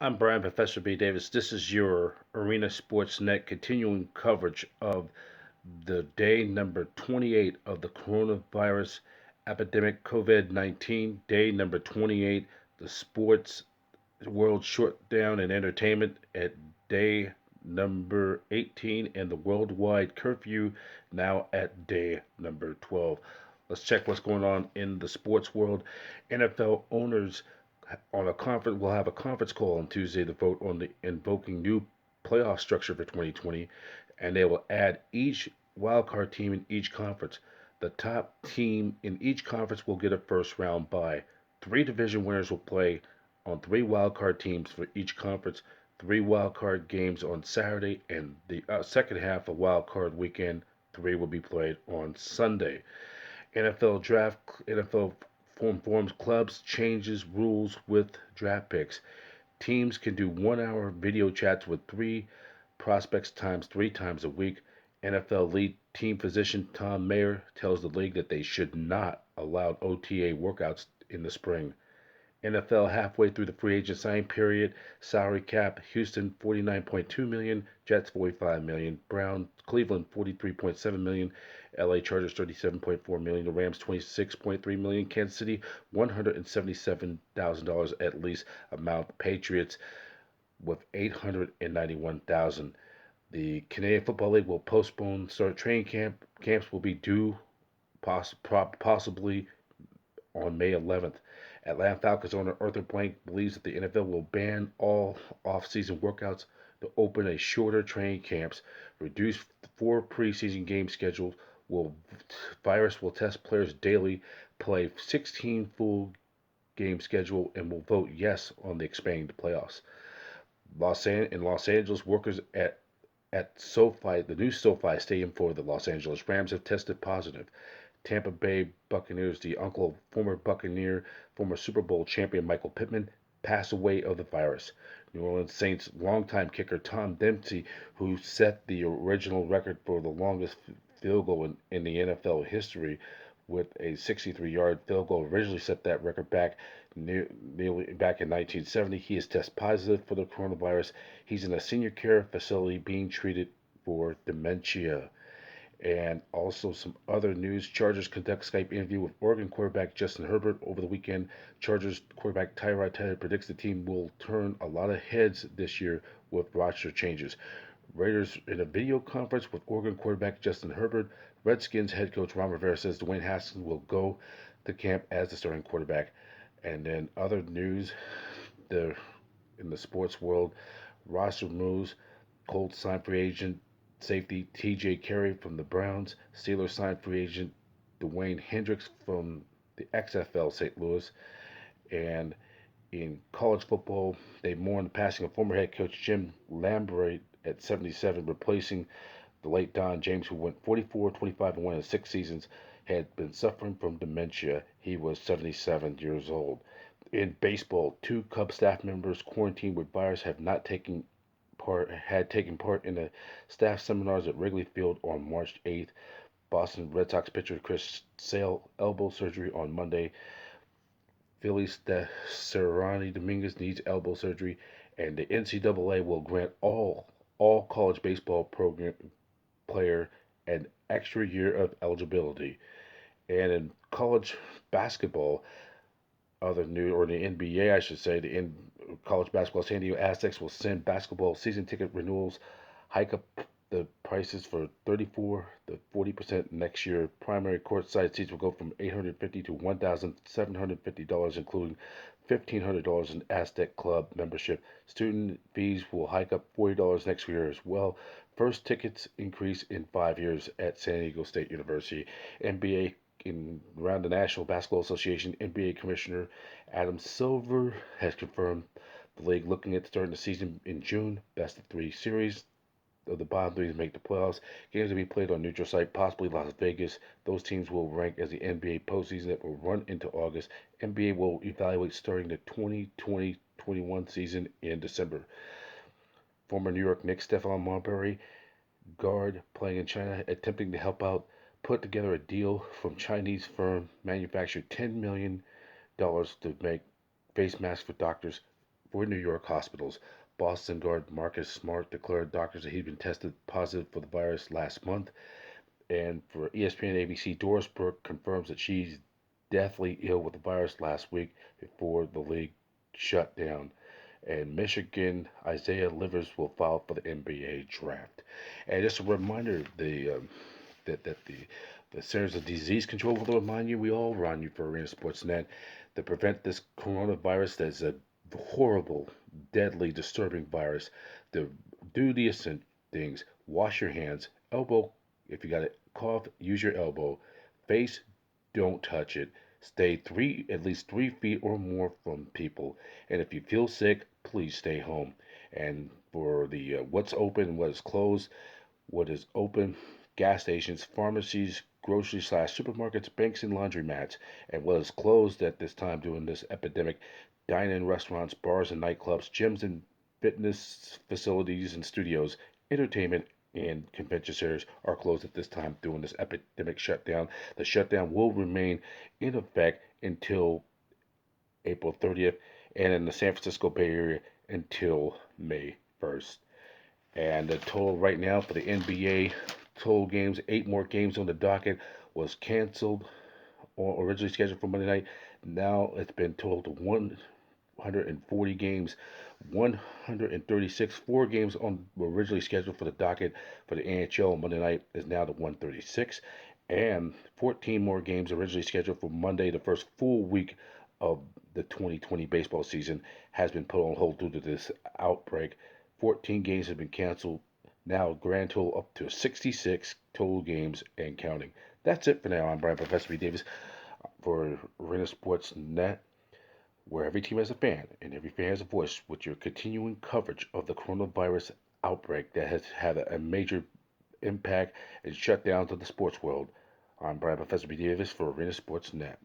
I'm Brian Professor B. Davis. This is your Arena Sports Net continuing coverage of the day number 28 of the coronavirus epidemic COVID 19. Day number 28, the sports world shutdown and entertainment at day number 18, and the worldwide curfew now at day number 12. Let's check what's going on in the sports world. NFL owners on a conference will have a conference call on Tuesday to vote on the invoking new playoff structure for 2020, and they will add each wildcard team in each conference. The top team in each conference will get a first round bye. Three division winners will play on three wildcard teams for each conference. Three wildcard games on Saturday, and the second half of wildcard weekend, three will be played on Sunday. NFL draft, NFL forms clubs changes rules with draft picks. Teams can do 1 hour video chats with three prospects times 3 times a week. NFL lead team physician Tom Mayer tells the league that they should not allow OTA workouts in the spring. NFL halfway through the free agent signing period. Salary cap: Houston 49.2 million, Jets 45 million, Brown Cleveland 43.7 million, LA Chargers 37.4 million, the Rams 26.3 million, Kansas City $177,000 at least amount, Patriots with 891,000. The Canadian Football League will postpone start training camps will be due possibly on May 11th. Atlanta Falcons owner Arthur Blank believes that the NFL will ban all off-season workouts to open a shorter training camps, reduce four preseason game schedules, will virus will test players daily, play 16 full game schedule, and will vote yes on the expanding playoffs. In Los Angeles, workers at SoFi, the new SoFi Stadium for the Los Angeles Rams, have tested positive. Tampa Bay Buccaneers, the uncle of former Buccaneer, former Super Bowl champion Michael Pittman, passed away of the virus. New Orleans Saints longtime kicker Tom Dempsey, who set the original record for the longest field goal in the NFL history with a 63-yard field goal, originally set that record nearly back in 1970. He has tested positive for the coronavirus. He's in a senior care facility being treated for dementia. And also some other news. Chargers conduct Skype interview with Oregon quarterback Justin Herbert over the weekend. Chargers quarterback Tyrod Taylor predicts the team will turn a lot of heads this year with roster changes. Raiders in a video conference with Oregon quarterback Justin Herbert. Redskins head coach Ron Rivera says Dwayne Haskins will go to camp as the starting quarterback. And then other news, the in the sports world, roster moves. Colts sign free agent safety T.J. Carey from the Browns. Steelers signed free agent Dwayne Hendricks from the XFL St. Louis. And in college football, they mourn the passing of former head coach Jim Lambright at 77, replacing the late Don James, who went 44, 25, and 1 in 6 seasons, had been suffering from dementia. He was 77 years old. In baseball, two Cubs staff members quarantined with virus have not taken part in the staff seminars at Wrigley Field on March 8th. Boston Red Sox pitcher Chris Sale elbow surgery on Monday. Phillies Serrani Dominguez needs elbow surgery, and the NCAA will grant all college baseball program player an extra year of eligibility. And in college basketball, other new or the NBA, I should say, college basketball, San Diego Aztecs will send basketball season ticket renewals, hike up the prices for 34 to 40% next year. Primary courtside seats will go from $850 to $1,750, including $1,500 in Aztec Club membership. Student fees will hike up $40 next year as well. First tickets increase in 5 years at San Diego State University. NBA around the National Basketball Association, NBA Commissioner Adam Silver has confirmed the league looking at starting the season in June. Best of three series of the bottom three to make the playoffs. Games to be played on neutral site, possibly Las Vegas. Those teams will rank as the NBA postseason that will run into August. NBA will evaluate starting the 2020-21 season in December. Former New York Knicks Stephon Marbury, guard playing in China, attempting to help out, put together a deal from Chinese firm manufactured $10 million to make face masks for doctors for New York hospitals. Boston guard Marcus Smart declared doctors that he'd been tested positive for the virus last month. And for ESPN ABC, Doris Burke confirms that she's deathly ill with the virus last week before the league shut down. And Michigan Isaiah Livers will file for the NBA draft. And just a reminder, the Centers of Disease Control will remind you, we all run you for Arena Sportsnet to prevent this coronavirus that's a horrible, deadly, disturbing virus. To do the things, wash your hands, elbow, if you got a cough, use your elbow, face, don't touch it. Stay at least 3 feet or more from people. And if you feel sick, please stay home. And for the what's open and what is closed, what is open, gas stations, pharmacies, grocery slash supermarkets, banks, and laundromats. And what is closed at this time during this epidemic, dine-in restaurants, bars and nightclubs, gyms and fitness facilities and studios, entertainment and convention centers are closed at this time during this epidemic shutdown. The shutdown will remain in effect until April 30th, and in the San Francisco Bay Area until May 1st. And the total right now for the NBA total games, 8 more games on the docket, was canceled or originally scheduled for Monday night. Now it's been totaled to 140 games, 136. 4 games were originally scheduled for the docket for the NHL on Monday night is now to 136. And 14 more games originally scheduled for Monday, the first full week of the 2020 baseball season, has been put on hold due to this outbreak. 14 games have been canceled. Now, grand total up to 66 total games and counting. That's it for now. I'm Brian Professor B. Davis for Arena Sports Net, where every team has a fan and every fan has a voice, with your continuing coverage of the coronavirus outbreak that has had a major impact and shutdowns of the sports world. I'm Brian Professor B. Davis for Arena Sports Net.